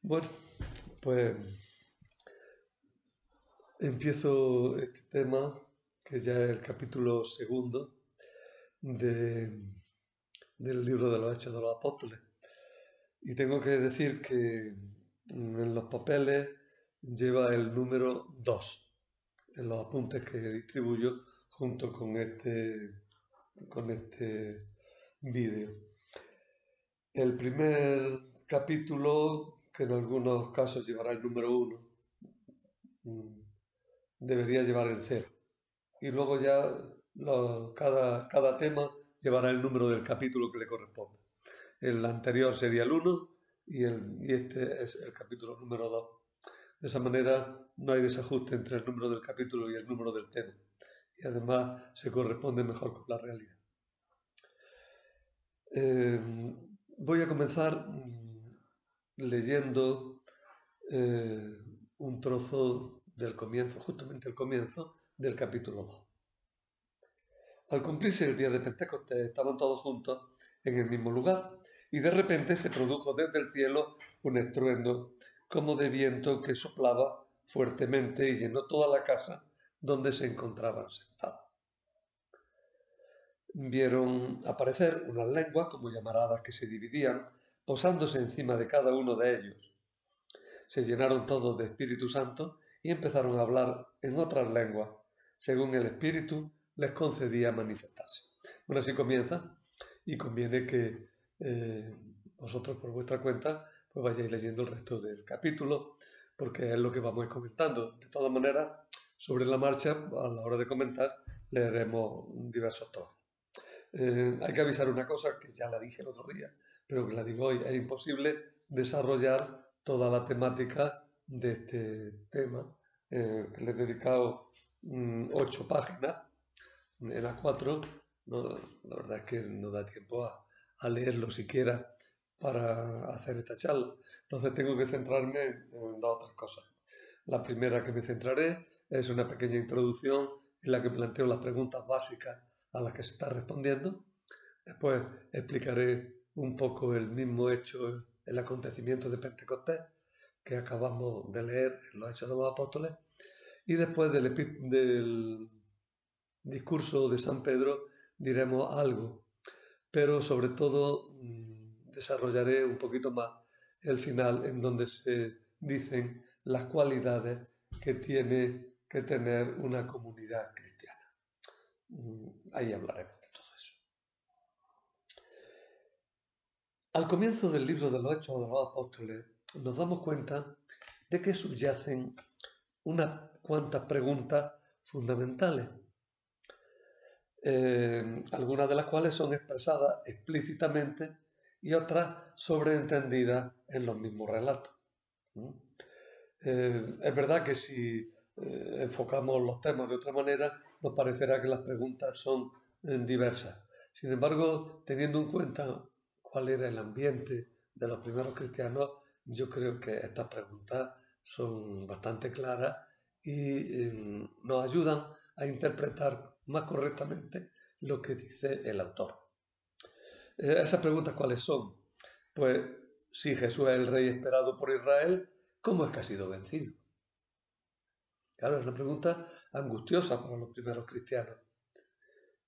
Bueno, pues empiezo este tema, que ya es el capítulo segundo de- del libro de los Hechos de los Apóstoles. Y tengo que decir que en los papeles lleva el número 2 en los apuntes que distribuyo junto con este vídeo. El primer capítulo, que en algunos casos llevará el número 1, debería llevar el 0. Y luego ya cada tema llevará el número del capítulo que le corresponde. El anterior sería el 1 y este es el capítulo número 2. De esa manera no hay desajuste entre el número del capítulo y el número del tema. Y además se corresponde mejor con la realidad. Eh, Voy a comenzar leyendo un trozo del comienzo, justamente el comienzo del capítulo 2. Al cumplirse el día de Pentecostés estaban todos juntos en el mismo lugar y de repente se produjo desde el cielo un estruendo como de viento que soplaba fuertemente y llenó toda la casa donde se encontraban sentados. Vieron aparecer unas lenguas como llamaradas que se dividían, posándose encima de cada uno de ellos. Se llenaron todos de Espíritu Santo y empezaron a hablar en otras lenguas, según el Espíritu les concedía manifestarse. Bueno, así comienza y conviene que vosotros por vuestra cuenta pues vayáis leyendo el resto del capítulo, porque es lo que vamos a ir comentando. De todas maneras, sobre la marcha, a la hora de comentar, leeremos diversos trozos. Hay que avisar una cosa que ya la dije el otro día, pero que la digo hoy. Es imposible desarrollar toda la temática de este tema, que le he dedicado 8 páginas, en las 4, no, la verdad es que no da tiempo a leerlo siquiera para hacer esta charla. Entonces tengo que centrarme en dos otras cosas. La primera que me centraré es una pequeña introducción en la que planteo las preguntas básicas a las que se está respondiendo. Después explicaré un poco el mismo hecho, el acontecimiento de Pentecostés que acabamos de leer en los Hechos de los Apóstoles. Y después del discurso de San Pedro diremos algo, pero sobre todo desarrollaré un poquito más el final en donde se dicen las cualidades que tiene que tener una comunidad cristiana. Ahí hablaremos de todo eso. Al comienzo del libro de los Hechos de los Apóstoles nos damos cuenta de que subyacen unas cuantas preguntas fundamentales, algunas de las cuales son expresadas explícitamente y otras sobreentendidas en los mismos relatos. Es verdad que si enfocamos los temas de otra manera, nos parecerá que las preguntas son diversas. Sin embargo, teniendo en cuenta cuál era el ambiente de los primeros cristianos, yo creo que estas preguntas son bastante claras y nos ayudan a interpretar más correctamente lo que dice el autor. ¿Esas preguntas cuáles son? Pues si Jesús es el rey esperado por Israel, ¿cómo es que ha sido vencido? Claro, es una pregunta angustiosa para los primeros cristianos.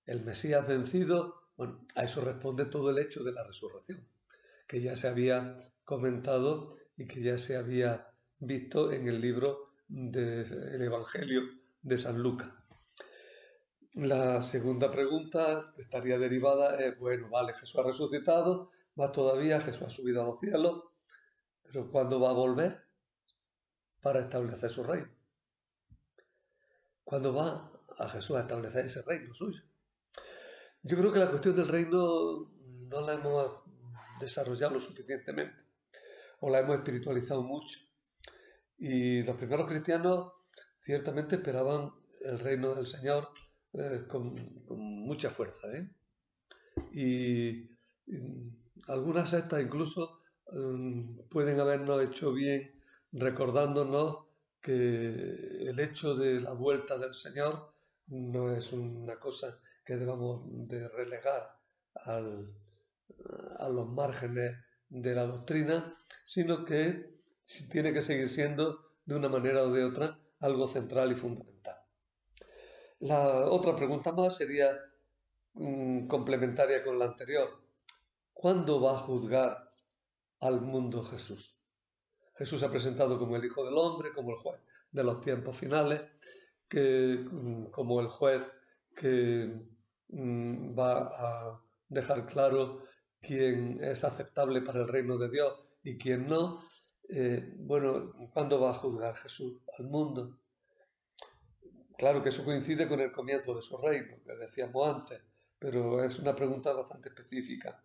El Mesías vencido, bueno, a eso responde todo el hecho de la resurrección, que ya se había comentado y que ya se había visto en el libro del Evangelio de San Lucas. La segunda pregunta que estaría derivada es, bueno, vale, Jesús ha resucitado, más todavía Jesús ha subido a los cielos, pero ¿cuándo va a volver para establecer su reino? ¿Cuándo va a Jesús a establecer ese reino suyo? Yo creo que la cuestión del reino no la hemos desarrollado lo suficientemente o la hemos espiritualizado mucho. Y los primeros cristianos ciertamente esperaban el reino del Señor con mucha fuerza. Y algunas sectas incluso pueden habernos hecho bien recordándonos que el hecho de la vuelta del Señor no es una cosa que debamos de relegar al, a los márgenes de la doctrina, sino que tiene que seguir siendo, de una manera o de otra, algo central y fundamental. La otra pregunta más sería complementaria con la anterior. ¿Cuándo va a juzgar al mundo Jesús? Jesús se ha presentado como el Hijo del Hombre, como el juez de los tiempos finales, como el juez que va a dejar claro quién es aceptable para el reino de Dios y quién no. Bueno, ¿cuándo va a juzgar Jesús al mundo? Claro que eso coincide con el comienzo de su reino, que decíamos antes, pero es una pregunta bastante específica.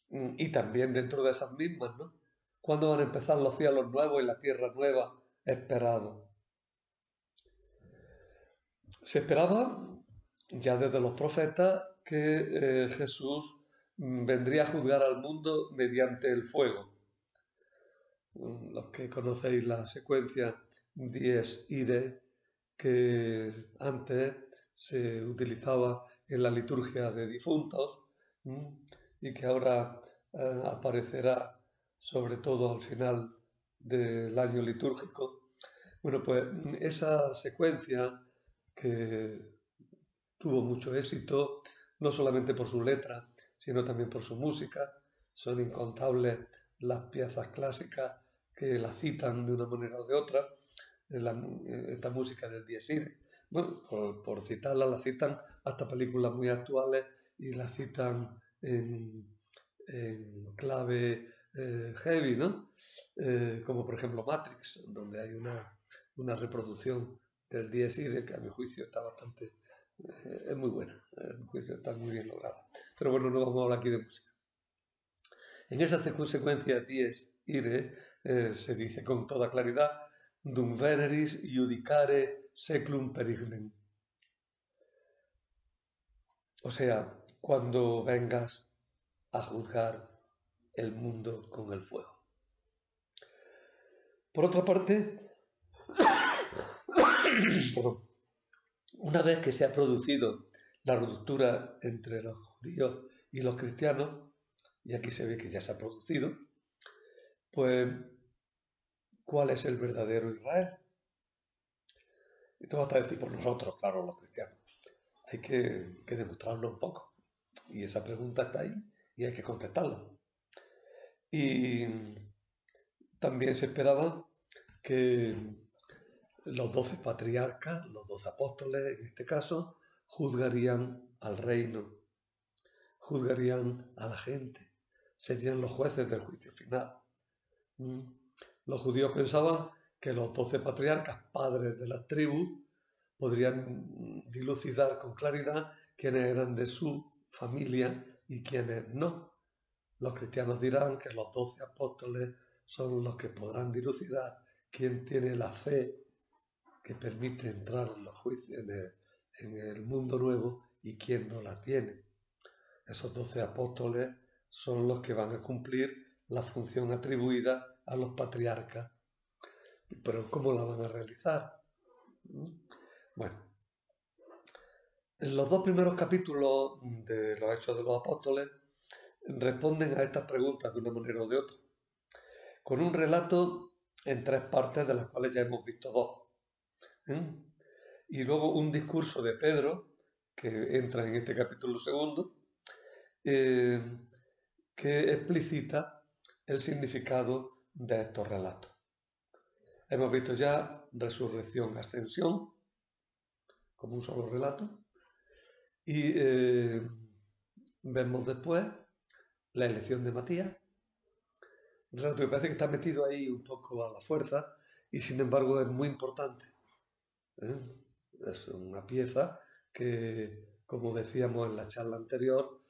Y también dentro de esas mismas, ¿no? ¿Cuándo van a empezar los cielos nuevos y la tierra nueva esperados? Se esperaba ya desde los profetas que Jesús vendría a juzgar al mundo mediante el fuego. Los que conocéis la secuencia Dies Irae, que antes se utilizaba en la liturgia de difuntos y que ahora aparecerá sobre todo al final del año litúrgico. Bueno, pues esa secuencia que tuvo mucho éxito, no solamente por su letra, sino también por su música. Son incontables las piezas clásicas que la citan de una manera o de otra. Esta música del Dies Irae. Bueno, por citarla, la citan hasta películas muy actuales y la citan en clave heavy, ¿no? Como por ejemplo Matrix, donde hay una reproducción del Dies Irae que a mi juicio está bastante... es muy buena, a mi juicio está muy bien lograda. Pero bueno, no vamos a hablar aquí de música. En esa secuencia Dies Irae se dice con toda claridad Dum veneris judicare seclum perignem. O sea, cuando vengas a juzgar el mundo con el fuego. Por otra parte, una vez que se ha producido la ruptura entre los judíos y los cristianos, y aquí se ve que ya se ha producido, pues, ¿cuál es el verdadero Israel? Y tú vas a decir por nosotros, claro, los cristianos. Hay que demostrarlo un poco. Y esa pregunta está ahí y hay que contestarla. Y también se esperaba que los 12 patriarcas, los 12 apóstoles en este caso, juzgarían al reino, juzgarían a la gente, serían los jueces del juicio final. Los judíos pensaban que los 12 patriarcas, padres de las tribus, podrían dilucidar con claridad quiénes eran de su familia y quiénes no. Los cristianos dirán que los 12 apóstoles son los que podrán dilucidar quién tiene la fe que permite entrar en los juicios, en el mundo nuevo y quién no la tiene. Esos 12 apóstoles son los que van a cumplir la función atribuida a los patriarcas. Pero ¿cómo la van a realizar? Bueno, en los dos primeros capítulos de los Hechos de los Apóstoles responden a estas preguntas de una manera o de otra, con un relato en 3 partes, de las cuales ya hemos visto 2. Y luego un discurso de Pedro, que entra en este capítulo segundo, que explicita el significado de estos relatos. Hemos visto ya resurrección, ascensión, como un solo relato, y vemos después la elección de Matías, un relato que parece que está metido ahí un poco a la fuerza y sin embargo es muy importante. Es una pieza que, como decíamos en la charla anterior,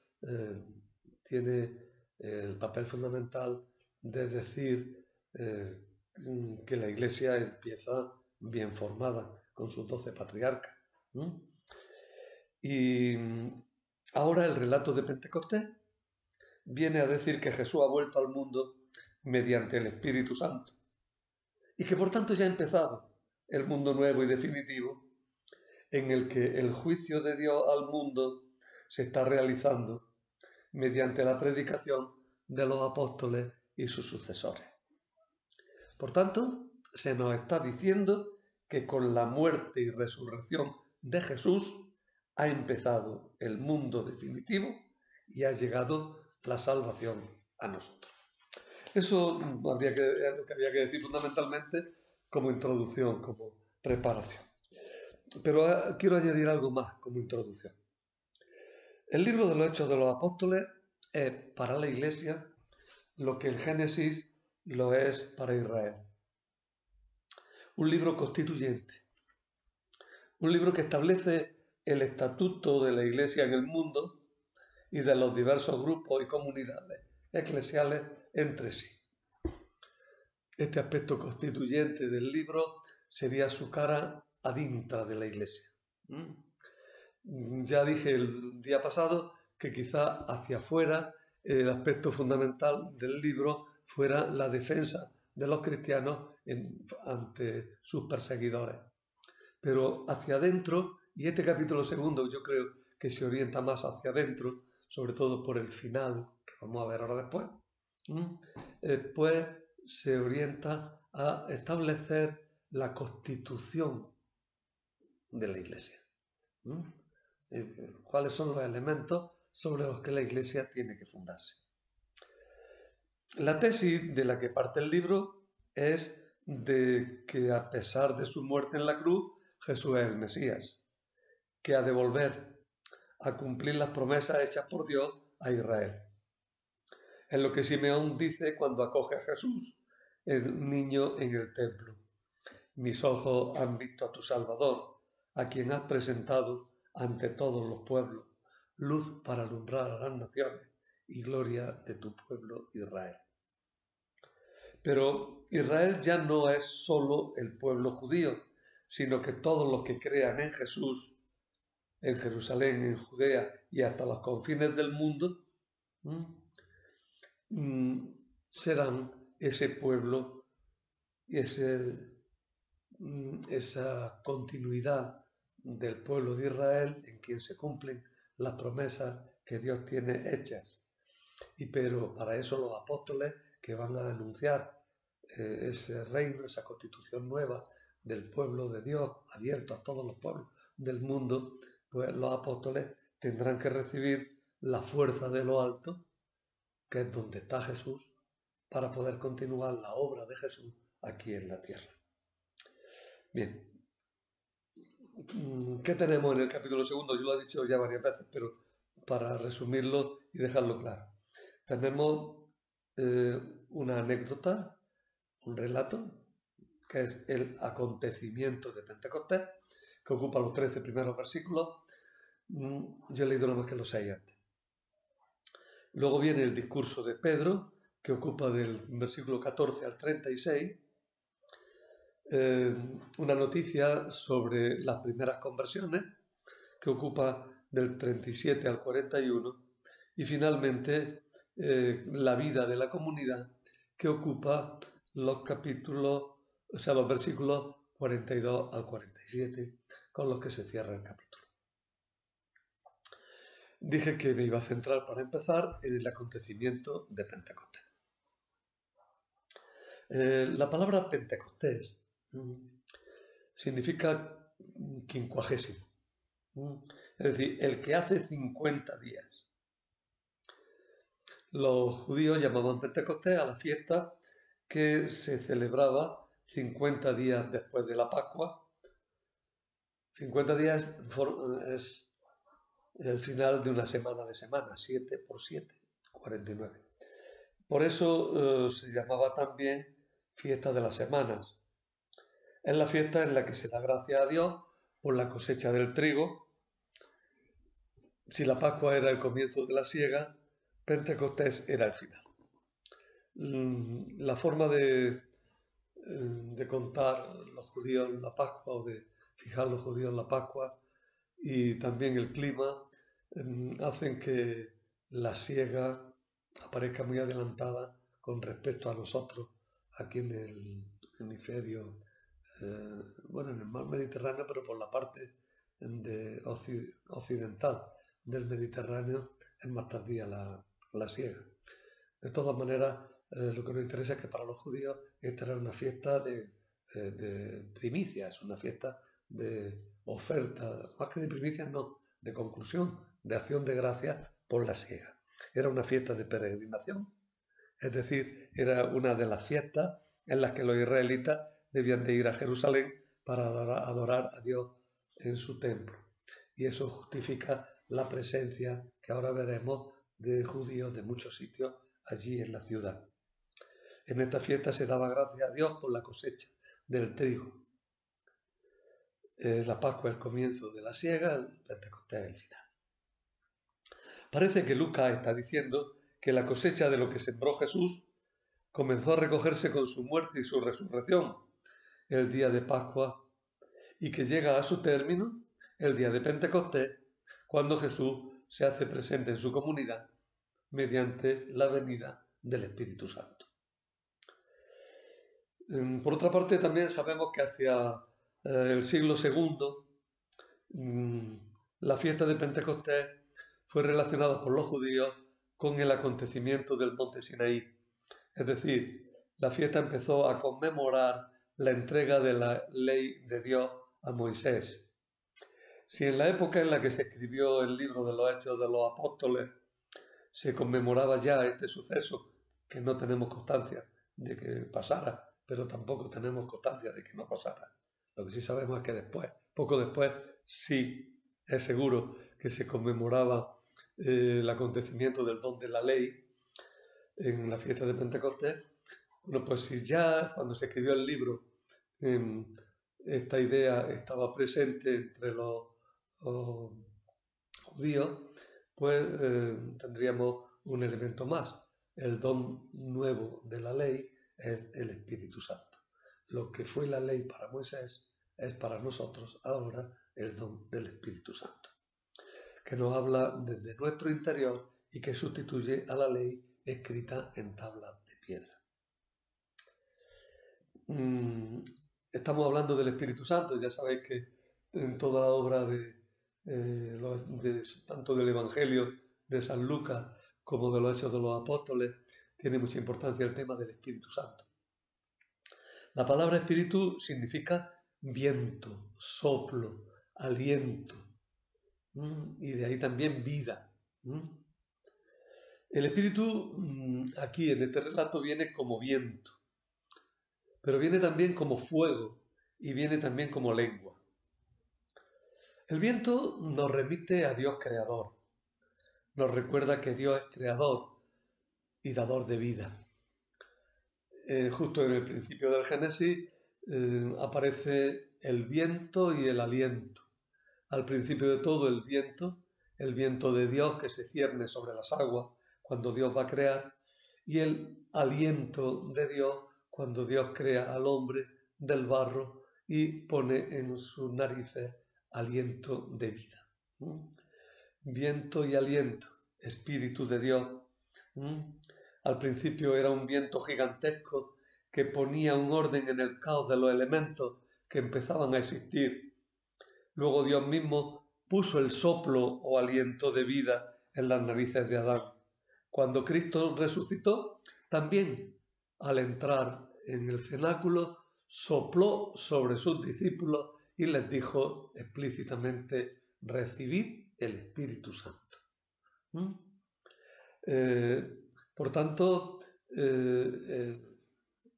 tiene el papel fundamental de decir que la Iglesia empieza bien formada con sus 12 patriarcas. Y ahora el relato de Pentecostés viene a decir que Jesús ha vuelto al mundo mediante el Espíritu Santo y que por tanto ya ha empezado el mundo nuevo y definitivo en el que el juicio de Dios al mundo se está realizando mediante la predicación de los apóstoles y sus sucesores. Por tanto, se nos está diciendo que con la muerte y resurrección de Jesús ha empezado el mundo definitivo y ha llegado la salvación a nosotros. Eso es lo que había que decir fundamentalmente como introducción, como preparación. Pero quiero añadir algo más como introducción. El libro de los Hechos de los Apóstoles es para la Iglesia lo que el Génesis lo es para Israel. Un libro constituyente. Un libro que establece el estatuto de la Iglesia en el mundo y de los diversos grupos y comunidades eclesiales entre sí. Este aspecto constituyente del libro sería su cara adintra de la Iglesia. Ya dije el día pasado que quizá hacia afuera el aspecto fundamental del libro fuera la defensa de los cristianos ante sus perseguidores. Pero hacia adentro, y este capítulo segundo yo creo que se orienta más hacia adentro, sobre todo por el final, que vamos a ver ahora después, pues se orienta a establecer la constitución de la Iglesia. ¿Cuáles son los elementos sobre los que la Iglesia tiene que fundarse? La tesis de la que parte el libro es de que a pesar de su muerte en la cruz, Jesús es el Mesías, que ha de volver a cumplir las promesas hechas por Dios a Israel. Es lo que Simeón dice cuando acoge a Jesús, el niño en el templo. Mis ojos han visto a tu Salvador, a quien has presentado ante todos los pueblos, luz para alumbrar a las naciones y gloria de tu pueblo Israel. Pero Israel ya no es solo el pueblo judío, sino que todos los que crean en Jesús, en Jerusalén, en Judea y hasta los confines del mundo, serán ese pueblo y esa continuidad del pueblo de Israel en quien se cumplen las promesas que Dios tiene hechas. Pero para eso los apóstoles que van a anunciar ese reino, esa constitución nueva del pueblo de Dios, abierto a todos los pueblos del mundo, pues los apóstoles tendrán que recibir la fuerza de lo alto, que es donde está Jesús, para poder continuar la obra de Jesús aquí en la tierra. Bien, ¿qué tenemos en el capítulo segundo? Yo lo he dicho ya varias veces, pero para resumirlo y dejarlo claro. Tenemos una anécdota, un relato, que es el acontecimiento de Pentecostés, que ocupa los 13 primeros versículos. Yo he leído nada más que los 6 antes. Luego viene el discurso de Pedro, que ocupa del versículo 14 al 36. Una noticia sobre las primeras conversiones, que ocupa del 37 al 41. Y finalmente la vida de la comunidad, que ocupa los los versículos 42 al 47, con los que se cierra el capítulo. Dije que me iba a centrar para empezar en el acontecimiento de Pentecostés. La palabra Pentecostés significa quincuagésimo, es decir, el que hace 50 días. Los judíos llamaban Pentecostés a la fiesta que se celebraba 50 días después de la Pascua. 50 días es el final de una semana de semana, 7 por 7, 49. Por eso se llamaba también fiesta de las semanas. Es la fiesta en la que se da gracias a Dios por la cosecha del trigo. Si la Pascua era el comienzo de la siega, Pentecostés era el final. La forma de contar los judíos la Pascua o de fijar los judíos la Pascua y también el clima hacen que la siega aparezca muy adelantada con respecto a nosotros aquí en el hemisferio, en el mar Mediterráneo, pero por la parte occidental del Mediterráneo es más tardía la siega. De todas maneras, lo que nos interesa es que para los judíos esta era una fiesta de primicias, una fiesta de oferta, más que de primicias, no, de conclusión, de acción de gracias por la siega. Era una fiesta de peregrinación, es decir, era una de las fiestas en las que los israelitas debían de ir a Jerusalén para adorar a Dios en su templo. Y eso justifica la presencia que ahora veremos de judíos de muchos sitios allí en la ciudad. En esta fiesta se daba gracias a Dios por la cosecha del trigo. La Pascua es el comienzo de la siega, el Pentecostés es el final. Parece que Lucas está diciendo que la cosecha de lo que sembró Jesús comenzó a recogerse con su muerte y su resurrección, el día de Pascua, y que llega a su término el día de Pentecostés, cuando Jesús se hace presente en su comunidad mediante la venida del Espíritu Santo. Por otra parte, también sabemos que hacia el siglo II la fiesta de Pentecostés fue relacionada por los judíos con el acontecimiento del monte Sinaí. Es decir, la fiesta empezó a conmemorar la entrega de la ley de Dios a Moisés. Si en la época en la que se escribió el libro de los Hechos de los Apóstoles se conmemoraba ya este suceso, que no tenemos constancia de que pasara, pero tampoco tenemos constancia de que no pasara. Lo que sí sabemos es que después, poco después, sí es seguro que se conmemoraba el acontecimiento del don de la ley en la fiesta de Pentecostés. Bueno, pues si ya cuando se escribió el libro esta idea estaba presente entre los judíos, pues tendríamos un elemento más. El don nuevo de la ley es el Espíritu Santo. Lo que fue la ley para Moisés es para nosotros ahora el don del Espíritu Santo, que nos habla desde nuestro interior y que sustituye a la ley escrita en tablas de piedra. Estamos hablando del Espíritu Santo, ya sabéis que en toda obra tanto del Evangelio de San Lucas como de los Hechos de los Apóstoles tiene mucha importancia el tema del Espíritu Santo. La palabra espíritu significa viento, soplo, aliento, y de ahí también vida. El espíritu aquí en este relato viene como viento, pero viene también como fuego y viene también como lengua. El viento nos remite a Dios creador, nos recuerda que Dios es creador y dador de vida. Justo en el principio del Génesis aparece el viento y el aliento. Al principio de todo el viento de Dios que se cierne sobre las aguas cuando Dios va a crear, y el aliento de Dios cuando Dios crea al hombre del barro y pone en sus narices aliento de vida. Viento y aliento, espíritu de Dios. Al principio era un viento gigantesco que ponía un orden en el caos de los elementos que empezaban a existir. Luego Dios mismo puso el soplo o aliento de vida en las narices de Adán. Cuando Cristo resucitó, también al entrar en el cenáculo, sopló sobre sus discípulos y les dijo explícitamente: recibid el Espíritu Santo. Por tanto,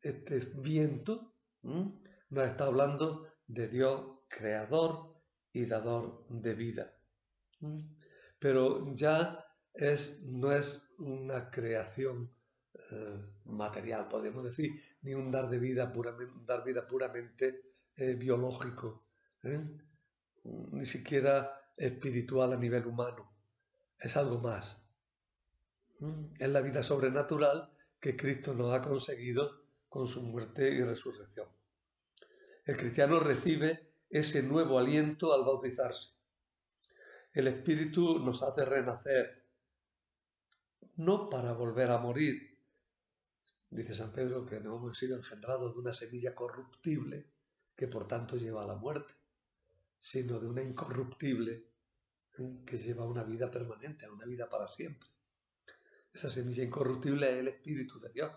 este viento nos está hablando de Dios creador y dador de vida. Pero ya no es una creación material, podemos decir, ni un dar vida puramente biológico, ni siquiera espiritual a nivel humano. Es algo más. Es la vida sobrenatural que Cristo nos ha conseguido con su muerte y resurrección. El cristiano recibe ese nuevo aliento al bautizarse. El Espíritu nos hace renacer, no para volver a morir. Dice San Pedro que no hemos sido engendrados de una semilla corruptible que por tanto lleva a la muerte, sino de una incorruptible que lleva a una vida permanente, a una vida para siempre. Esa semilla incorruptible es el Espíritu de Dios.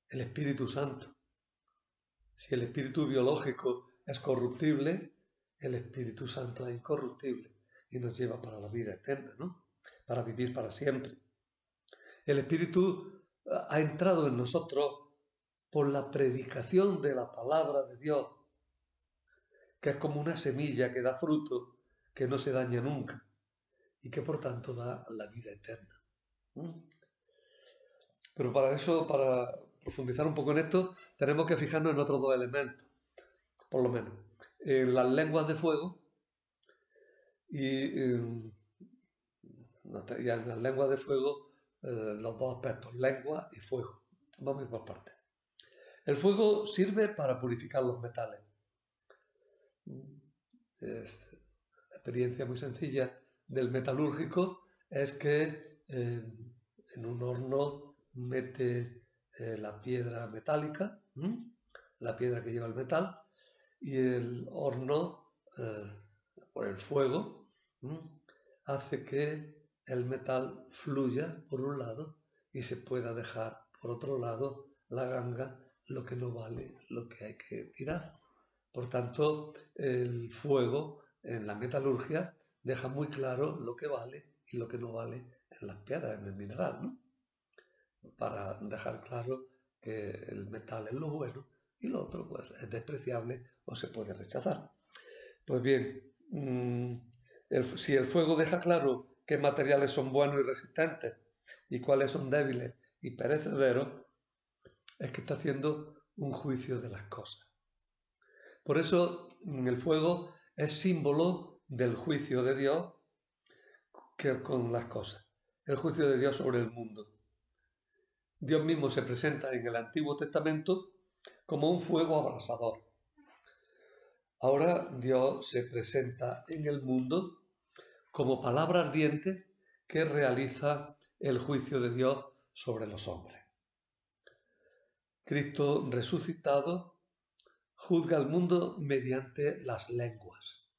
el Espíritu Santo. Si el espíritu biológico es corruptible, el Espíritu Santo es incorruptible y nos lleva para la vida eterna, ¿no? Para vivir para siempre. El Espíritu ha entrado en nosotros por la predicación de la palabra de Dios, que es como una semilla que da fruto, que no se daña nunca y que por tanto da la vida eterna. Pero para eso, para profundizar un poco en esto, tenemos que fijarnos en otros dos elementos, por lo menos. En las lenguas de fuego y en las lenguas de fuego, los dos aspectos, lengua y fuego. Vamos a ir por partes. El fuego sirve para purificar los metales. Es la experiencia muy sencilla del metalúrgico es que en un horno mete la piedra metálica, la piedra que lleva el metal, y el horno, por el fuego, hace que el metal fluya por un lado y se pueda dejar por otro lado la ganga, lo que no vale, lo que hay que tirar. Por tanto, el fuego en la metalurgia deja muy claro lo que vale y lo que no vale en las piedras, en el mineral, ¿no? Para dejar claro que el metal es lo bueno y lo otro pues es despreciable o se puede rechazar. Pues bien, si el fuego deja claro qué materiales son buenos y resistentes y cuáles son débiles y perecederos, es que está haciendo un juicio de las cosas. Por eso el fuego es símbolo del juicio de Dios con las cosas, el juicio de Dios sobre el mundo. Dios mismo se presenta en el Antiguo Testamento como un fuego abrasador. Ahora Dios se presenta en el mundo como palabra ardiente que realiza el juicio de Dios sobre los hombres. Cristo resucitado juzga al mundo mediante las lenguas,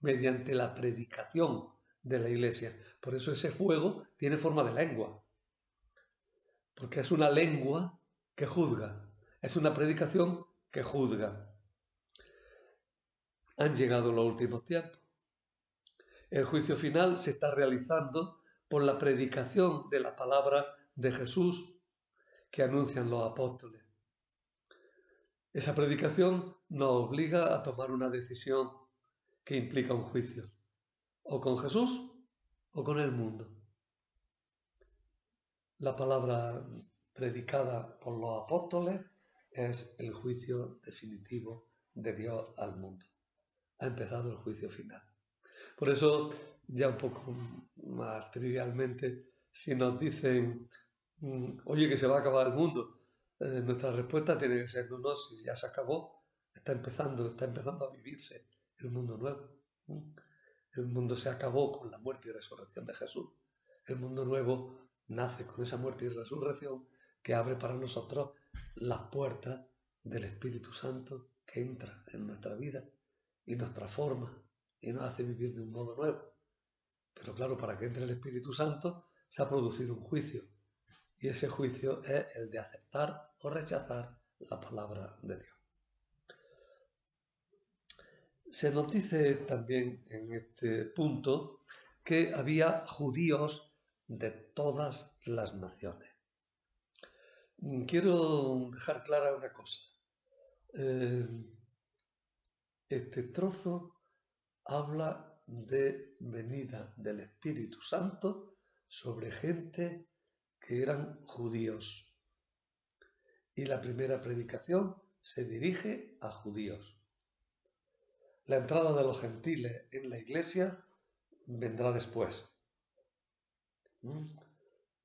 mediante la predicación de la Iglesia. Por eso ese fuego tiene forma de lengua, porque es una lengua que juzga, es una predicación que juzga. Han llegado los últimos tiempos. El juicio final se está realizando por la predicación de la palabra de Jesús que anuncian los apóstoles. Esa predicación nos obliga a tomar una decisión que implica un juicio, o con Jesús o con el mundo. La palabra predicada por los apóstoles es el juicio definitivo de Dios al mundo. Ha empezado el juicio final. Por eso, ya un poco más trivialmente, si nos dicen, oye, que se va a acabar el mundo, nuestra respuesta tiene que ser, no, si ya se acabó, está empezando a vivirse el mundo nuevo. El mundo se acabó con la muerte y resurrección de Jesús. El mundo nuevo nace con esa muerte y resurrección que abre para nosotros las puertas del Espíritu Santo que entra en nuestra vida y nos transforma y nos hace vivir de un modo nuevo. Pero claro, para que entre el Espíritu Santo se ha producido un juicio y ese juicio es el de aceptar o rechazar la palabra de Dios. Se nos dice también en este punto que había judíos de todas las naciones. Quiero dejar clara una cosa. Este trozo habla de venida del Espíritu Santo sobre gente que eran judíos. Y la primera predicación se dirige a judíos. La entrada de los gentiles en la iglesia vendrá después.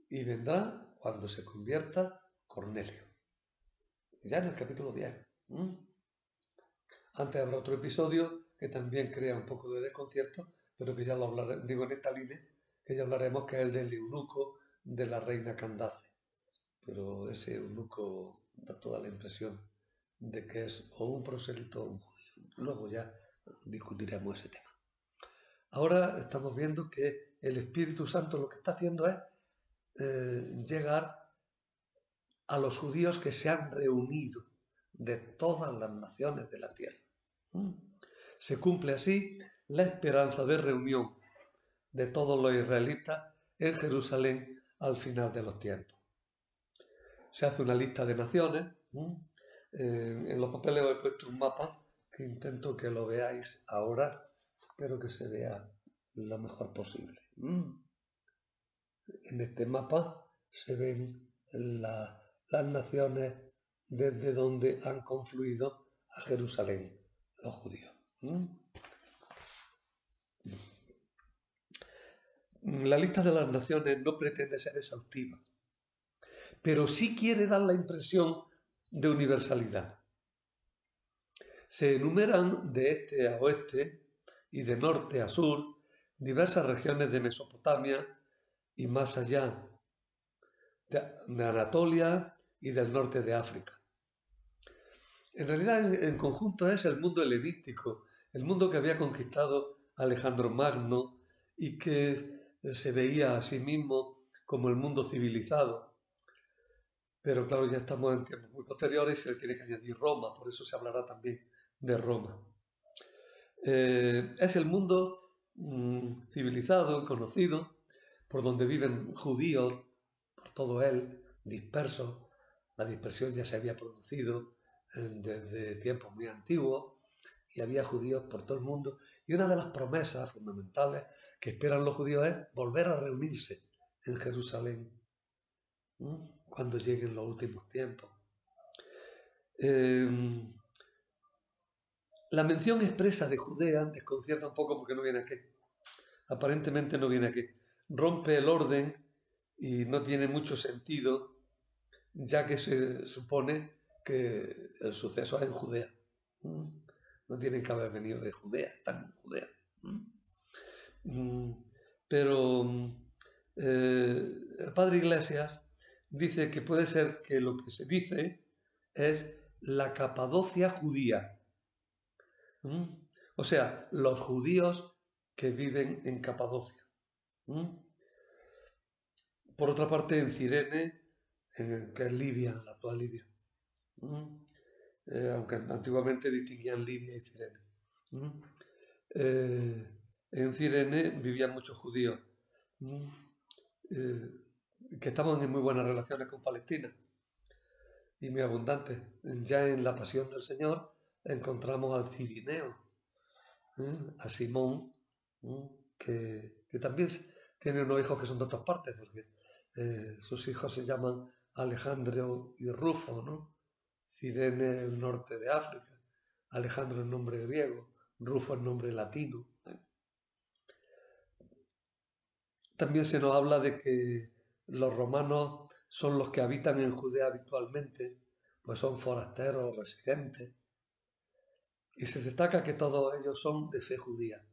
Y vendrá cuando se convierta Cornelio. Ya en el capítulo 10. Antes habrá otro episodio que también crea un poco de desconcierto, pero que ya lo hablaré, digo en esta línea, que ya hablaremos, que es el del eunuco de la reina Candace. Pero ese eunuco da toda la impresión de que es o un prosélito o un judío. Luego ya discutiremos ese tema. Ahora estamos viendo que el Espíritu Santo lo que está haciendo es llegar a los judíos que se han reunido de todas las naciones de la tierra. Se cumple así la esperanza de reunión de todos los israelitas en Jerusalén al final de los tiempos. Se hace una lista de naciones. En los papeles os he puesto un mapa que intento que lo veáis ahora. Espero que se vea lo mejor posible. En este mapa se ven las naciones desde donde han confluido a Jerusalén los judíos. La lista de las naciones no pretende ser exhaustiva, pero sí quiere dar la impresión de universalidad. Se enumeran de este a oeste y de norte a sur diversas regiones de Mesopotamia y más allá de Anatolia y del norte de África. En realidad, en conjunto es el mundo helenístico, el mundo que había conquistado Alejandro Magno y que se veía a sí mismo como el mundo civilizado. Pero claro, ya estamos en tiempos muy posteriores y se le tiene que añadir Roma, por eso se hablará también de Roma. Es el mundo civilizado y conocido, por donde viven judíos, por todo él, dispersos. La dispersión ya se había producido desde tiempos muy antiguos y había judíos por todo el mundo. Y una de las promesas fundamentales que esperan los judíos es volver a reunirse en Jerusalén cuando lleguen los últimos tiempos. La mención expresa de Judea desconcierta un poco porque no viene aquí. Aparentemente no viene aquí. Rompe el orden y no tiene mucho sentido, ya que se supone que el suceso es en Judea. No tienen que haber venido de Judea, están en Judea. Pero el padre Iglesias dice que puede ser que lo que se dice es la Capadocia judía. O sea, los judíos que viven en Capadocia. Por otra parte, en Cirene, que es Libia, la actual Libia. Aunque antiguamente distinguían Libia y Cirene. En Cirene vivían muchos judíos que estaban en muy buenas relaciones con Palestina y muy abundantes. Ya en la Pasión del Señor encontramos al Cirineo, a Simón, que también tiene unos hijos que son de otras partes, porque sus hijos se llaman Alejandro y Rufo, ¿no? Cirene, el norte de África, Alejandro el nombre griego, Rufo el nombre latino. También se nos habla de que los romanos son los que habitan en Judea habitualmente, pues son forasteros, residentes. Y se destaca que todos ellos son de fe judía,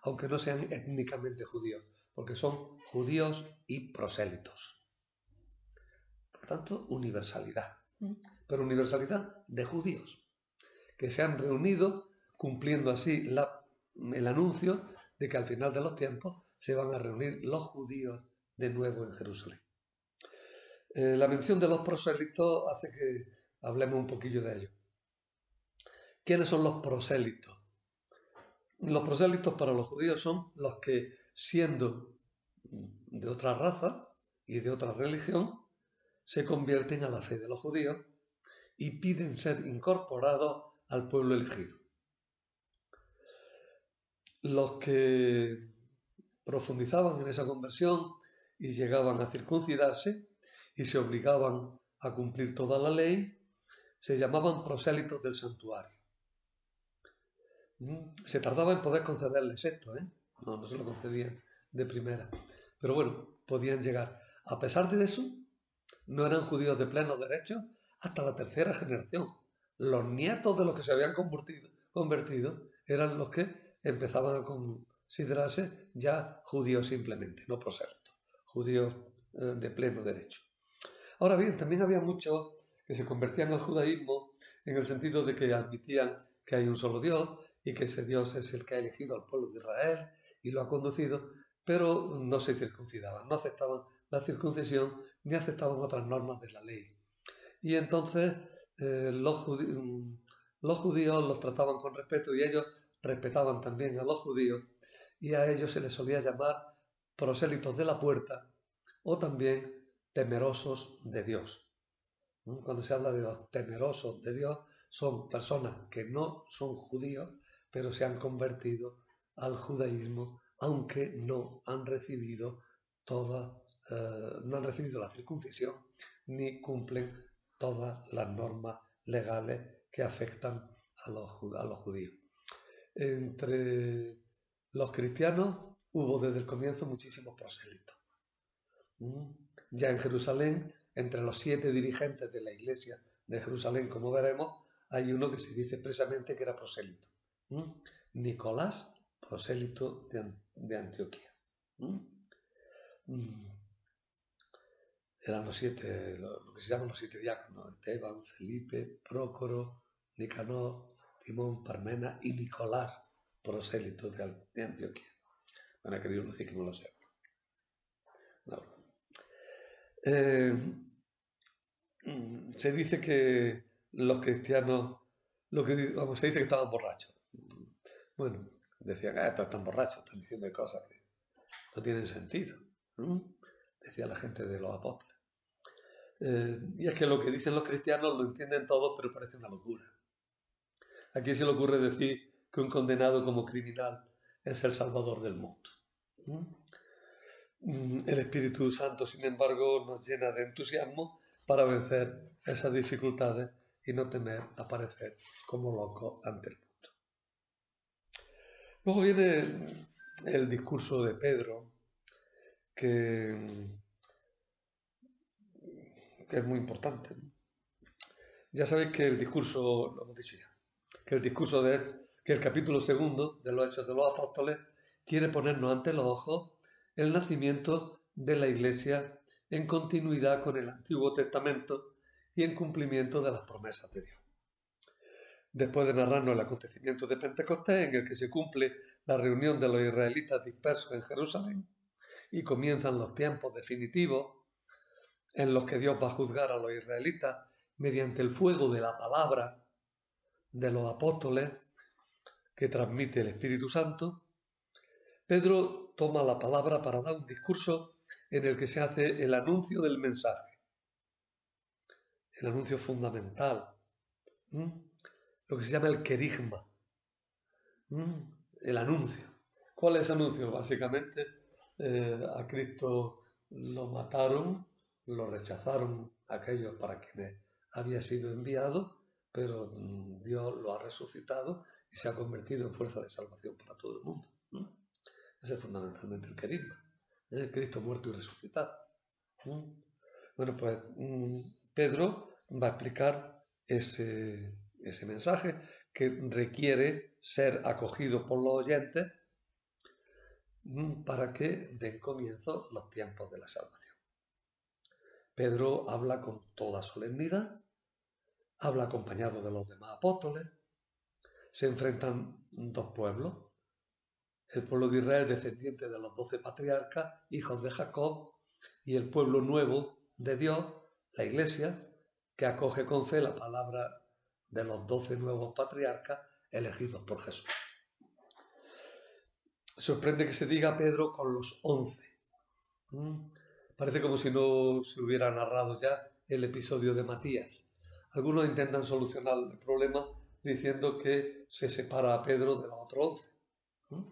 aunque no sean étnicamente judíos, porque son judíos y prosélitos. Por tanto, universalidad. Pero universalidad de judíos, que se han reunido cumpliendo así el anuncio de que al final de los tiempos se van a reunir los judíos de nuevo en Jerusalén. La mención de los prosélitos hace que hablemos un poquillo de ellos. ¿Quiénes son los prosélitos? Los prosélitos para los judíos son los que, siendo de otra raza y de otra religión, se convierten a la fe de los judíos y piden ser incorporados al pueblo elegido. Los que profundizaban en esa conversión y llegaban a circuncidarse y se obligaban a cumplir toda la ley, se llamaban prosélitos del santuario. Se tardaba en poder concederles esto, no se lo concedían de primera. Pero bueno, podían llegar. A pesar de eso, no eran judíos de pleno derecho hasta la tercera generación. Los nietos de los que se habían convertido eran los que empezaban a considerarse ya judíos simplemente, no prosélitos, judíos de pleno derecho. Ahora bien, también había muchos que se convertían al judaísmo en el sentido de que admitían que hay un solo Dios y que ese Dios es el que ha elegido al pueblo de Israel y lo ha conducido, pero no se circuncidaban, no aceptaban la circuncisión ni aceptaban otras normas de la ley. Y entonces los judíos los trataban con respeto y ellos respetaban también a los judíos, y a ellos se les solía llamar prosélitos de la puerta o también temerosos de Dios. Cuando se habla de los temerosos de Dios, son personas que no son judíos, pero se han convertido al judaísmo, aunque no han recibido no han recibido la circuncisión ni cumplen todas las normas legales que afectan a los judíos. Entre los cristianos hubo desde el comienzo muchísimos prosélitos. Ya en Jerusalén, entre los 7 dirigentes de la iglesia de Jerusalén, como veremos, hay uno que se dice expresamente que era prosélito. Nicolás, prosélito de Antioquía. Eran los 7, lo que se llaman los 7 diáconos: Esteban, Felipe, Prócoro, Nicanor, Timón, Parmena y Nicolás, prosélito de Antioquía. Bueno, querido decir que no lo sé. No. Se dice que los cristianos, se dice que estaban borrachos. Bueno, decían, estos están borrachos, están diciendo cosas que no tienen sentido. Decía la gente de los apóstoles. Y es que lo que dicen los cristianos lo entienden todos, pero parece una locura. ¿A quién se le ocurre decir que un condenado como criminal es el salvador del mundo? El Espíritu Santo, sin embargo, nos llena de entusiasmo para vencer esas dificultades y no temer aparecer como locos ante el mundo. Luego viene el discurso de Pedro, que es muy importante. Ya sabéis que el discurso, lo hemos dicho ya, que el capítulo 2 de los Hechos de los Apóstoles quiere ponernos ante los ojos el nacimiento de la Iglesia en continuidad con el Antiguo Testamento y en cumplimiento de las promesas de Dios. Después de narrarnos el acontecimiento de Pentecostés, en el que se cumple la reunión de los israelitas dispersos en Jerusalén y comienzan los tiempos definitivos en los que Dios va a juzgar a los israelitas mediante el fuego de la palabra de los apóstoles que transmite el Espíritu Santo, Pedro toma la palabra para dar un discurso en el que se hace el anuncio del mensaje, el anuncio fundamental, lo que se llama el querigma, el anuncio. ¿Cuál es el anuncio? Básicamente, a Cristo lo mataron, lo rechazaron aquellos para quienes había sido enviado, pero Dios lo ha resucitado y se ha convertido en fuerza de salvación para todo el mundo. Ese es fundamentalmente el querigma, el Cristo muerto y resucitado. Bueno, pues Pedro va a explicar ese mensaje que requiere ser acogido por los oyentes para que den comienzo los tiempos de la salvación. Pedro habla con toda solemnidad, habla acompañado de los demás apóstoles, se enfrentan 2 pueblos: el pueblo de Israel, descendiente de los 12 patriarcas, hijos de Jacob, y el pueblo nuevo de Dios, la Iglesia, que acoge con fe la palabra de los 12 nuevos patriarcas elegidos por Jesús. Sorprende que se diga Pedro con los 11. Parece como si no se hubiera narrado ya el episodio de Matías. Algunos intentan solucionar el problema diciendo que se separa a Pedro de los otros 11.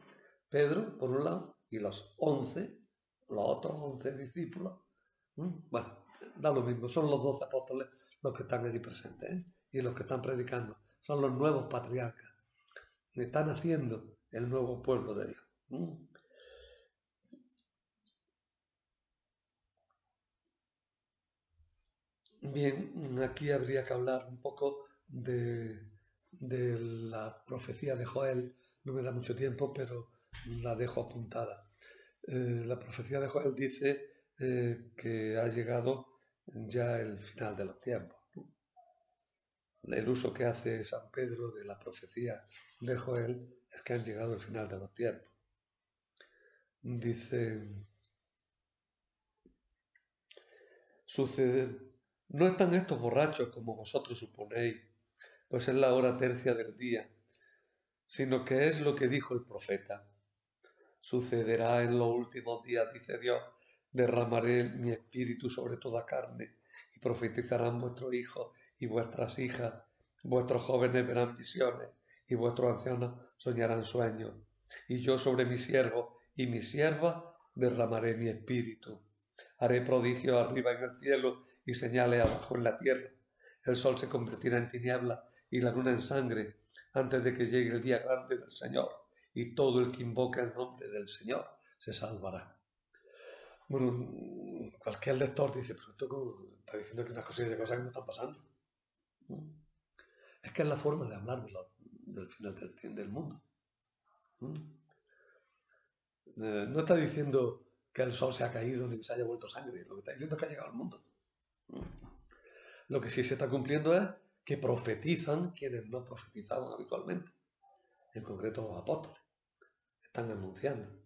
Pedro, por un lado, y los 11, los otros 11 discípulos. Bueno, da lo mismo, son los 12 apóstoles los que están allí presentes, y los que están predicando. Son los nuevos patriarcas. Están haciendo el nuevo pueblo de Dios. Bien, aquí habría que hablar un poco de la profecía de Joel. No me da mucho tiempo, pero la dejo apuntada. La profecía de Joel dice que ha llegado ya el final de los tiempos. El uso que hace San Pedro de la profecía de Joel es que han llegado el final de los tiempos. Dice: No están estos borrachos como vosotros suponéis, pues es la hora tercia del día, sino que es lo que dijo el profeta. Sucederá en los últimos días, dice Dios, derramaré mi espíritu sobre toda carne, y profetizarán vuestros hijos y vuestras hijas, vuestros jóvenes verán visiones, y vuestros ancianos soñarán sueños. Y yo sobre mis siervos y mis siervas derramaré mi espíritu. Haré prodigios arriba en el cielo y señales abajo en la tierra. El sol se convertirá en tinieblas y la luna en sangre antes de que llegue el día grande del Señor, y todo el que invoque el nombre del Señor se salvará. Bueno, cualquier lector dice, pero esto está diciendo que unas cosas de cosas que no están pasando. Es que es la forma de hablar del final del mundo. No está diciendo que el sol se ha caído ni que se haya vuelto sangre, lo que está diciendo es que ha llegado al mundo. Lo que sí se está cumpliendo es que profetizan quienes no profetizaban habitualmente, en concreto los apóstoles. Están anunciando.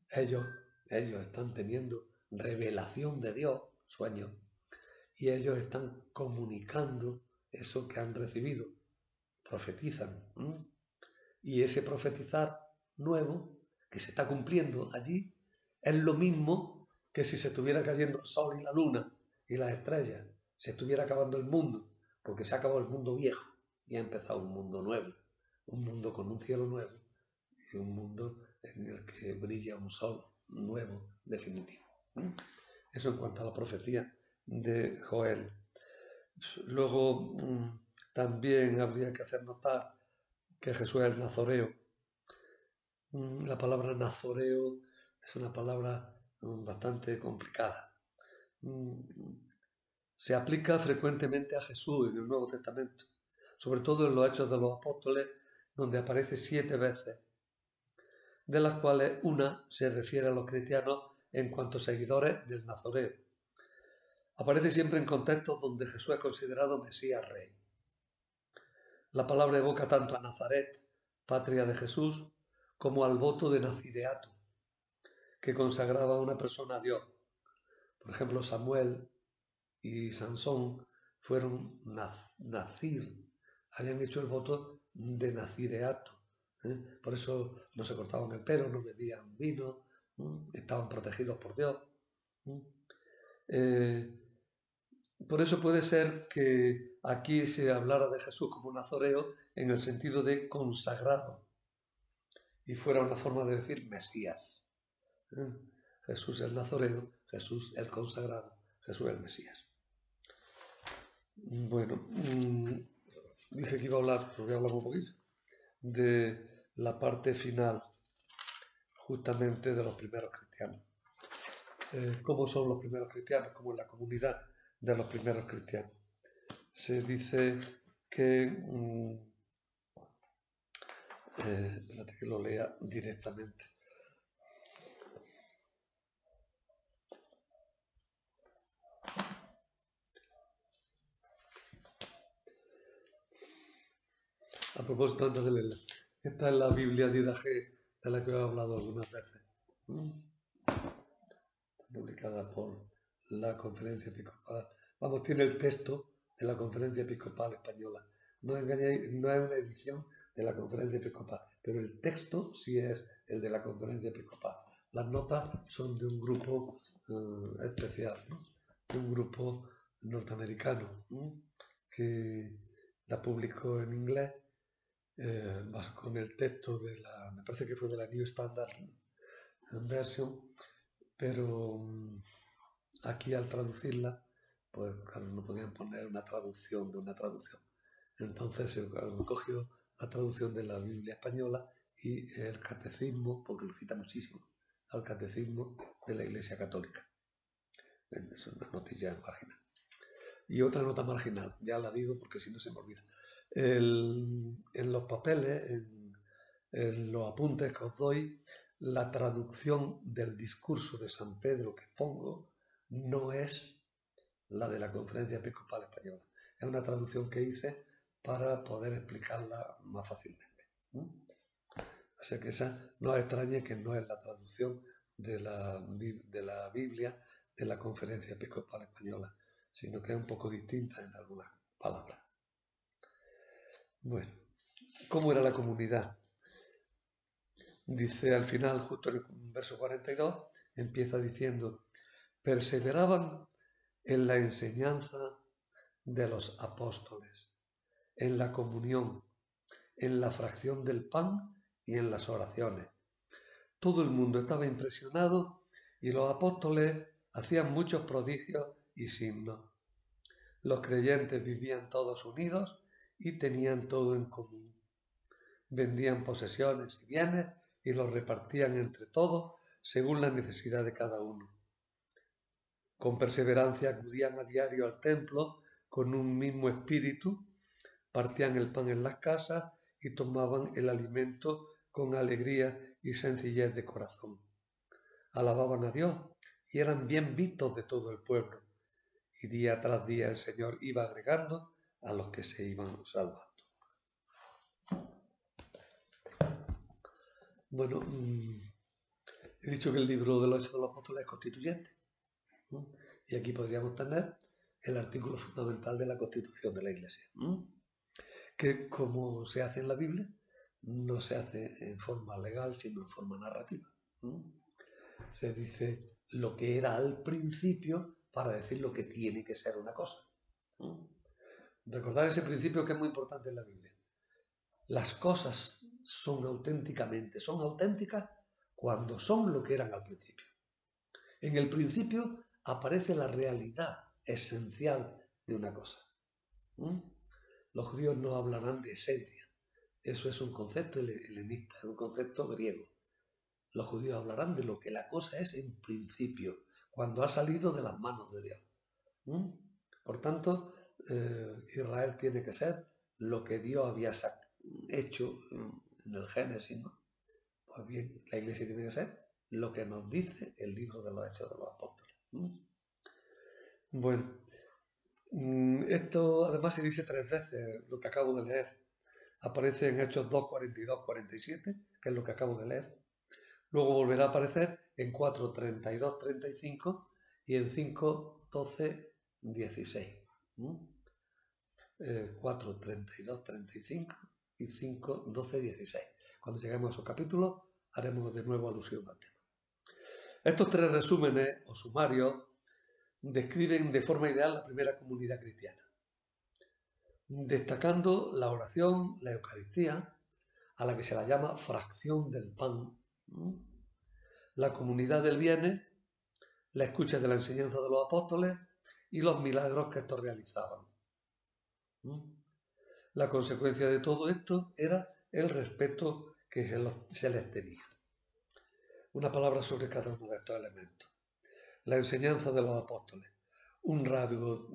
Ellos están teniendo revelación de Dios, sueños, y ellos están comunicando eso que han recibido, profetizan. Y ese profetizar nuevo que se está cumpliendo allí es lo mismo que si se estuviera cayendo el sol y la luna y las estrellas, se estuviera acabando el mundo, porque se ha acabado el mundo viejo y ha empezado un mundo nuevo, un mundo con un cielo nuevo y un mundo en el que brilla un sol nuevo, definitivo. Eso en cuanto a la profecía de Joel. Luego también habría que hacer notar que Jesús es el nazoreo. La palabra nazoreo es una palabra bastante complicada. Se aplica frecuentemente a Jesús en el Nuevo Testamento, sobre todo en los Hechos de los Apóstoles, donde aparece 7 veces, de las cuales una se refiere a los cristianos en cuanto seguidores del nazoreo. Aparece siempre en contextos donde Jesús es considerado Mesías Rey. La palabra evoca tanto a Nazaret, patria de Jesús, como al voto de nazireato, que consagraba a una persona a Dios. Por ejemplo, Samuel y Sansón fueron nazir, habían hecho el voto de nazireato. Por eso no se cortaban el pelo, no bebían vino, estaban protegidos por Dios. Por eso puede ser que aquí se hablara de Jesús como nazoreo en el sentido de consagrado y fuera una forma de decir Mesías. Jesús el nazoreo, Jesús el consagrado, Jesús el Mesías. Bueno, dije que iba a hablar, pero voy a hablar un poquito, de la parte final justamente de los primeros cristianos. ¿Cómo son los primeros cristianos? ¿Cómo es la comunidad de los primeros cristianos? Se dice que... espérate que lo lea directamente. A propósito, antes de leerla, esta es la Biblia Didache de la que he hablado algunas veces. Publicada por la Conferencia Episcopal. Vamos, tiene el texto de la Conferencia Episcopal Española. No engañéis, no es una edición de la Conferencia Episcopal, pero el texto sí es el de la Conferencia Episcopal. Las notas son de un grupo especial, ¿no? De un grupo norteamericano que la publicó en inglés con el texto de la, me parece que fue de la New Standard Version, pero aquí al traducirla, pues claro, no podían poner una traducción de una traducción. Entonces se cogió la traducción de la Biblia española y el catecismo, porque lo cita muchísimo, al catecismo de la Iglesia Católica. Es una notilla marginal. Y otra nota marginal, ya la digo porque si no se me olvida. En los papeles, en los apuntes que os doy, la traducción del discurso de San Pedro que pongo no es la de la Conferencia Episcopal Española. Es una traducción que hice para poder explicarla más fácilmente. Así que esa no os extrañe que no es la traducción de la Biblia de la Conferencia Episcopal Española, sino que es un poco distinta en algunas palabras. Bueno, ¿cómo era la comunidad? Dice al final, justo en el verso 42, empieza diciendo: perseveraban en la enseñanza de los apóstoles, en la comunión, en la fracción del pan y en las oraciones. Todo el mundo estaba impresionado y los apóstoles hacían muchos prodigios y signos. Los creyentes vivían todos unidos y tenían todo en común. Vendían posesiones y bienes y los repartían entre todos según la necesidad de cada uno. Con perseverancia acudían a diario al templo con un mismo espíritu, partían el pan en las casas y tomaban el alimento con alegría y sencillez de corazón. Alababan a Dios y eran bien vistos de todo el pueblo. Y día tras día el Señor iba agregando a los que se iban salvando. Bueno, he dicho que el libro de los Hechos de los Apóstoles es constituyente. Y aquí podríamos tener el artículo fundamental de la Constitución de la Iglesia, que, como se hace en la Biblia, no se hace en forma legal, sino en forma narrativa. Se dice lo que era al principio para decir lo que tiene que ser una cosa. Recordar ese principio que es muy importante en la Biblia. Las cosas son auténticas cuando son lo que eran al principio. En el principio aparece la realidad esencial de una cosa. Los judíos no hablarán de esencia. Eso es un concepto helenista, es un concepto griego. Los judíos hablarán de lo que la cosa es en principio, cuando ha salido de las manos de Dios. Por tanto, Israel tiene que ser lo que Dios había hecho en el Génesis, ¿no? Pues bien, la Iglesia tiene que ser lo que nos dice el libro de los Hechos de los Apóstoles. Bueno, esto además se dice 3 veces, lo que acabo de leer. Aparece en Hechos 2, 42, 47, que es lo que acabo de leer. Luego volverá a aparecer en 4, 32, 35 y en 5, 12, 16. 4, 32, 35 y 5, 12, 16. Cuando lleguemos a esos capítulos haremos de nuevo alusión al tema. Estos 3 resúmenes o sumarios describen de forma ideal la primera comunidad cristiana, destacando la oración, la Eucaristía, a la que se la llama fracción del pan, la comunidad del bien, la escucha de la enseñanza de los apóstoles y los milagros que estos realizaban. La consecuencia de todo esto era el respeto que se les tenía. Una palabra sobre cada uno de estos elementos. La enseñanza de los apóstoles. Un rasgo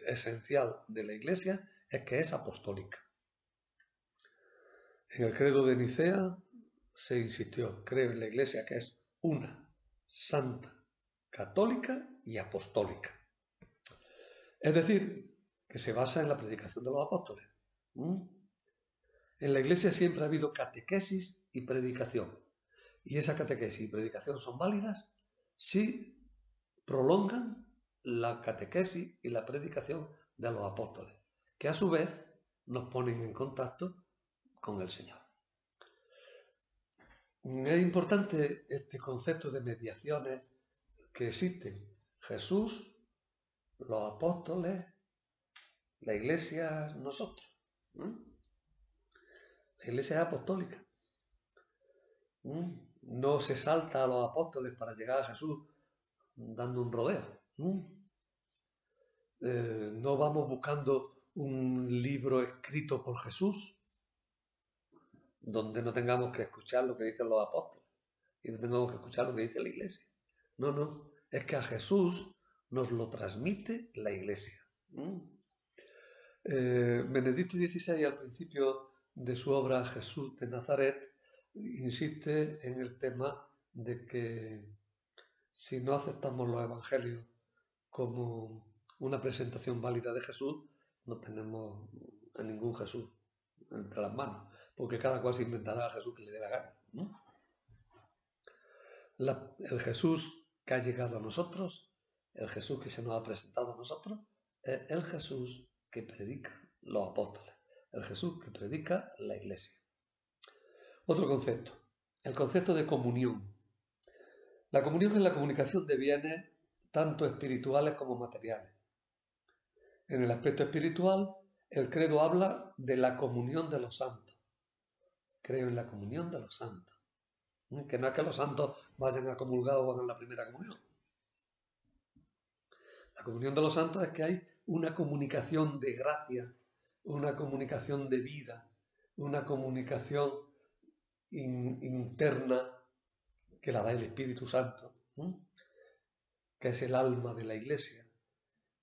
esencial de la Iglesia es que es apostólica. En el credo de Nicea se insistió: creo en la Iglesia que es una, santa, católica y apostólica. Es decir, que se basa en la predicación de los apóstoles. En la Iglesia siempre ha habido catequesis y predicación. Y esa catequesis y predicación son válidas si prolongan la catequesis y la predicación de los apóstoles, que a su vez nos ponen en contacto con el Señor. Es importante este concepto de mediaciones que existen. Jesús, los apóstoles, la Iglesia, nosotros. La Iglesia es apostólica. No se salta a los apóstoles para llegar a Jesús dando un rodeo. No vamos buscando un libro escrito por Jesús donde no tengamos que escuchar lo que dicen los apóstoles y no tengamos que escuchar lo que dice la Iglesia. No, es que a Jesús nos lo transmite la Iglesia. Benedicto XVI, al principio de su obra Jesús de Nazaret, insiste en el tema de que si no aceptamos los evangelios como una presentación válida de Jesús, no tenemos a ningún Jesús entre las manos, porque cada cual se inventará a Jesús que le dé la gana, ¿no? El Jesús que ha llegado a nosotros, el Jesús que se nos ha presentado a nosotros, es el Jesús que predican los apóstoles, el Jesús que predica la Iglesia. Otro concepto, el concepto de comunión. La comunión es la comunicación de bienes tanto espirituales como materiales. En el aspecto espiritual, el credo habla de la comunión de los santos. Creo en la comunión de los santos. Que no es que los santos vayan a comulgar o hagan la primera comunión. La comunión de los santos es que hay una comunicación de gracia, una comunicación de vida, una comunicación interna que la da el Espíritu Santo, que es el alma de la Iglesia,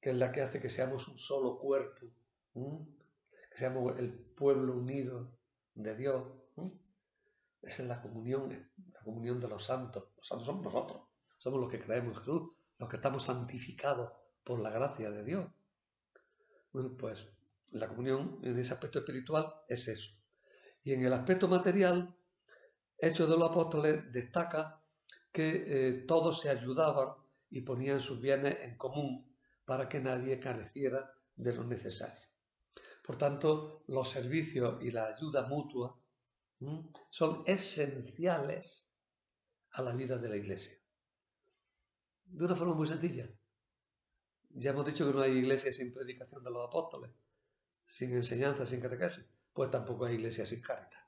que es la que hace que seamos un solo cuerpo, que seamos el pueblo unido de Dios. Esa es la comunión de los santos. Los santos somos nosotros, somos los que creemos en Jesús, los que estamos santificados por la gracia de Dios. Bueno, pues la comunión en ese aspecto espiritual es eso. Y en el aspecto material, Hechos de los Apóstoles destaca que todos se ayudaban y ponían sus bienes en común para que nadie careciera de lo necesario. Por tanto, los servicios y la ayuda mutua son esenciales a la vida de la Iglesia. De una forma muy sencilla. Ya hemos dicho que no hay iglesia sin predicación de los apóstoles, sin enseñanza, sin catequesis. Pues tampoco hay iglesia sin Cáritas.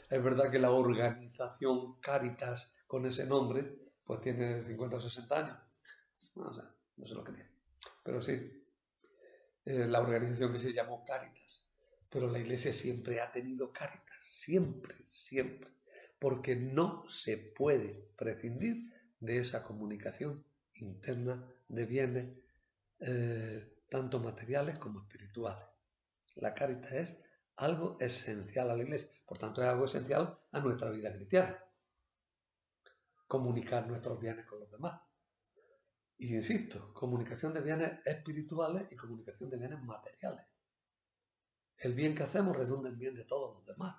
Es verdad que la organización Cáritas con ese nombre pues tiene 50 o 60 años. No sé lo que tiene. Pero sí, la organización que se llamó Cáritas. Pero la Iglesia siempre ha tenido Cáritas. Siempre, siempre. Porque no se puede prescindir de esa comunicación interna de bienes, tanto materiales como espirituales. La Cáritas es algo esencial a la Iglesia. Por tanto, es algo esencial a nuestra vida cristiana. Comunicar nuestros bienes con los demás. Y insisto, comunicación de bienes espirituales y comunicación de bienes materiales. El bien que hacemos redunda en bien de todos los demás.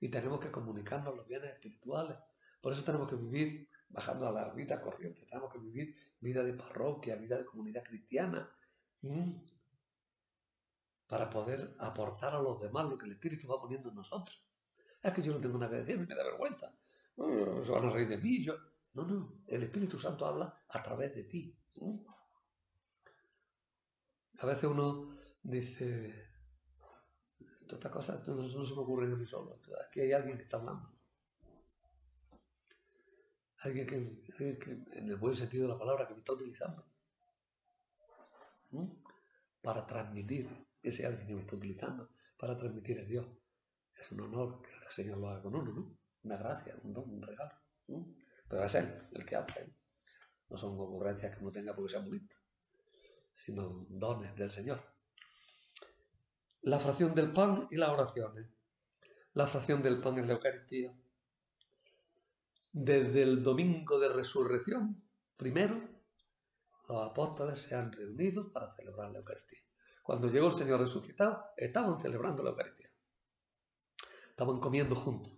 Y tenemos que comunicarnos los bienes espirituales. Por eso tenemos que vivir bajando a la vida corriente. Tenemos que vivir vida de parroquia, vida de comunidad cristiana. Para poder aportar a los demás lo que el Espíritu va poniendo en nosotros. Es que yo no tengo nada que decir, me da vergüenza. Se van a reír de mí. No. El Espíritu Santo habla a través de ti. A veces uno dice, estas cosas no se me ocurren a mí solo. Aquí hay alguien que está hablando. Alguien que en el buen sentido de la palabra, que me está utilizando. Para transmitir, ese alguien que me está utilizando, para transmitir a Dios. Es un honor que el Señor lo haga con uno, ¿no? Una gracia, un don, un regalo. Pero es Él el que hace. No son ocurrencias que uno tenga porque sea muy listo, sino dones del Señor. La fracción del pan y las oraciones. La fracción del pan es la Eucaristía. Desde el domingo de resurrección, primero, los apóstoles se han reunido para celebrar la Eucaristía. Cuando llegó el Señor resucitado, estaban celebrando la Eucaristía. Estaban comiendo juntos.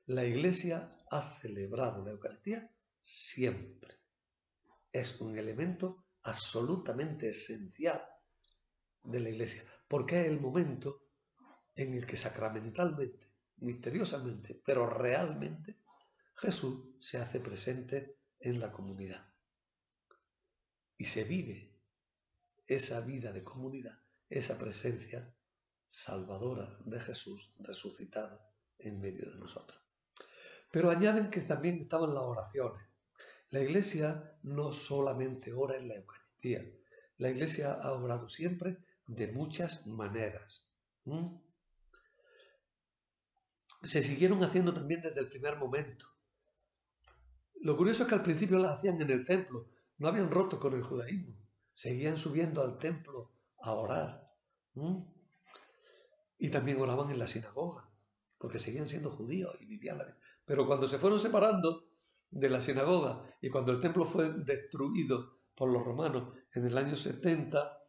La Iglesia ha celebrado la Eucaristía siempre. Es un elemento absolutamente esencial de la Iglesia, porque es el momento en el que sacramentalmente, misteriosamente, pero realmente, Jesús se hace presente en la comunidad. Y se vive esa vida de comunidad, esa presencia salvadora de Jesús resucitado en medio de nosotros. Pero añaden que también estaban las oraciones. La Iglesia no solamente ora en la Eucaristía, la Iglesia ha orado siempre de muchas maneras. Se siguieron haciendo también desde el primer momento. Lo curioso es que al principio las hacían en el templo, no habían roto con el judaísmo, seguían subiendo al templo a orar. Y también oraban en la sinagoga, porque seguían siendo judíos y vivían la vida. Pero cuando se fueron separando de la sinagoga y cuando el templo fue destruido por los romanos en el año 70,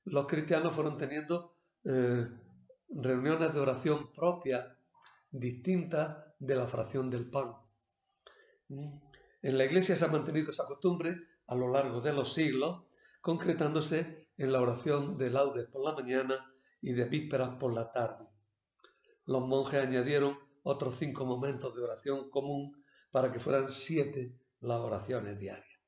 los cristianos fueron teniendo reuniones de oración propias, distintas de la fracción del pan. En la Iglesia se ha mantenido esa costumbre a lo largo de los siglos, concretándose en la oración de laudes por la mañana y de vísperas por la tarde. Los monjes añadieron otros 5 momentos de oración común para que fueran 7 las oraciones diarias.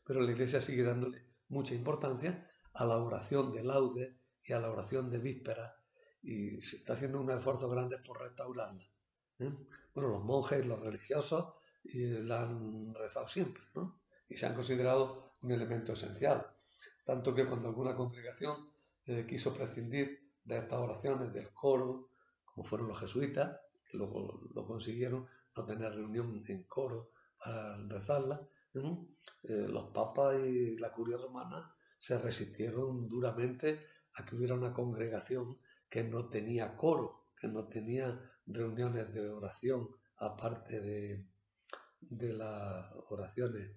Pero la Iglesia sigue dándole mucha importancia a la oración de laudes y a la oración de vísperas, y se está haciendo unos esfuerzos grandes por restaurarla. Bueno, los monjes y los religiosos la han rezado siempre, ¿no? Y se han considerado un elemento esencial. Tanto que cuando alguna congregación quiso prescindir de estas oraciones del coro, como fueron los jesuitas, que luego lo consiguieron, no tener reunión en coro para rezarla, los papas y la curia romana se resistieron duramente a que hubiera una congregación que no tenía coro, que no tenía reuniones de oración aparte de las oraciones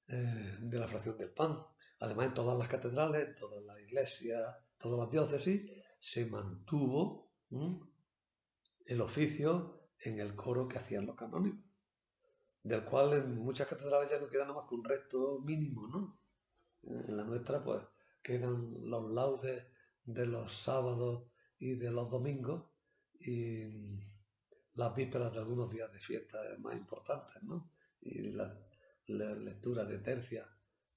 de la fracción del pan. Además, en todas las catedrales, en todas las iglesias, todas las diócesis, se mantuvo el oficio en el coro que hacían los canónigos, del cual en muchas catedrales ya no queda nada más que un resto mínimo, ¿no? En la nuestra, pues, quedan los laudes de los sábados y de los domingos y las vísperas de algunos días de fiesta más importantes, ¿no? Y la lectura de tercia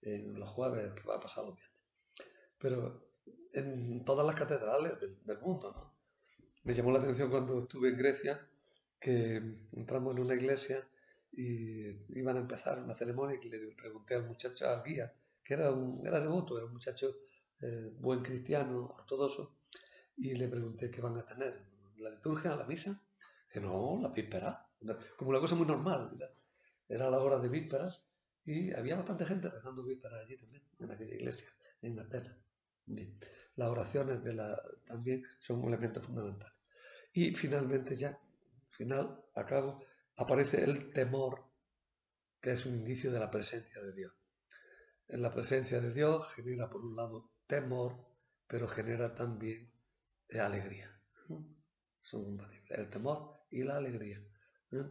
en los jueves que va a pasar los viernes. Pero en todas las catedrales del mundo, ¿no? Me llamó la atención cuando estuve en Grecia que entramos en una iglesia y iban a empezar una ceremonia y le pregunté al muchacho, al guía, que era devoto, era un muchacho buen cristiano, ortodoxo, y le pregunté qué van a tener, la liturgia, la misa, que no, la víspera, como una cosa muy normal, era la hora de vísperas y había bastante gente rezando vísperas allí también, en aquella iglesia, en Atenas. Bien. Las oraciones también son un elemento fundamental. Y finalmente ya, acabo, aparece el temor, que es un indicio de la presencia de Dios. En la presencia de Dios genera por un lado temor, pero genera también alegría. Son compatibles, el temor y la alegría.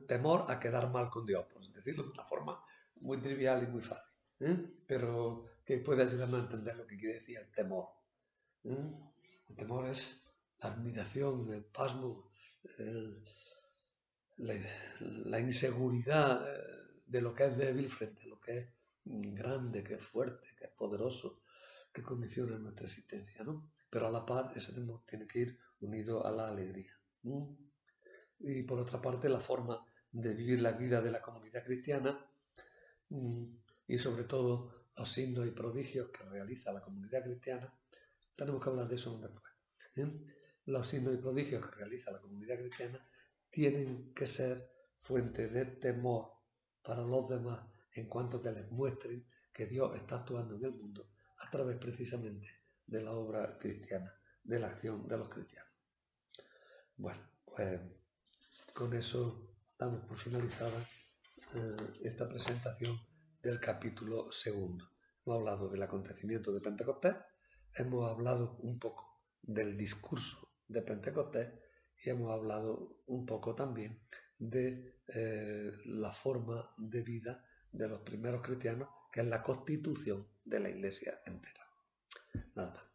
Temor a quedar mal con Dios, por decirlo de una forma muy trivial y muy fácil, pero que puede ayudarnos a entender lo que quiere decir el temor. El temor es la admiración, el pasmo, la inseguridad de lo que es débil frente a lo que es grande, que es fuerte, que es poderoso, que condiciona nuestra existencia, ¿no? Pero a la par ese temor tiene que ir unido a la alegría. Y por otra parte la forma de vivir la vida de la comunidad cristiana y sobre todo los signos y prodigios que realiza la comunidad cristiana, tenemos que hablar de eso después. Los signos y prodigios que realiza la comunidad cristiana tienen que ser fuente de temor para los demás en cuanto que les muestren que Dios está actuando en el mundo a través precisamente de la obra cristiana, de la acción de los cristianos. Bueno, pues con eso damos por finalizada esta presentación del capítulo 2. Hemos hablado del acontecimiento de Pentecostés, hemos hablado un poco del discurso de Pentecostés y hemos hablado un poco también de la forma de vida de los primeros cristianos, que es la constitución de la Iglesia entera. Nada más.